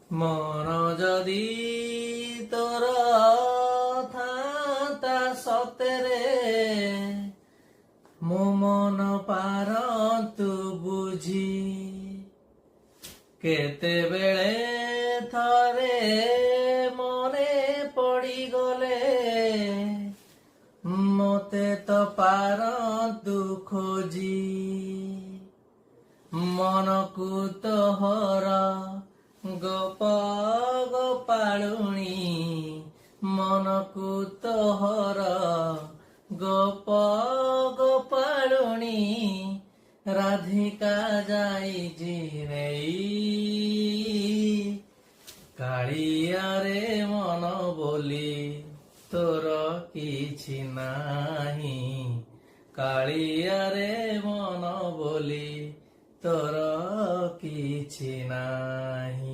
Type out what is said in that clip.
মন যদি তোর থাতা সতেরে ମୋ ମନ ପାରନ୍ତୁ ବୁଝି କେତେବେଳେ ଥରେ ମନେ ପଡ଼ିଗଲେ ମୋତେ ତ ପାରନ୍ତୁ ଖୋଜି ମନକୁ ତୋହର ଗୋପ ଗୋପାଳୁଣୀ ମନକୁ ତୋହର ଗୋପ ଗୋପାଳୁଣୀ ରାଧିକା ଯାଇଛି ନେଇ କାଳିଆରେ ମନ ବୋଲି ତୋର କିଛି ନାହିଁ କାଳିଆରେ ମନ ବୋଲି ତୋର କିଛି ନାହିଁ।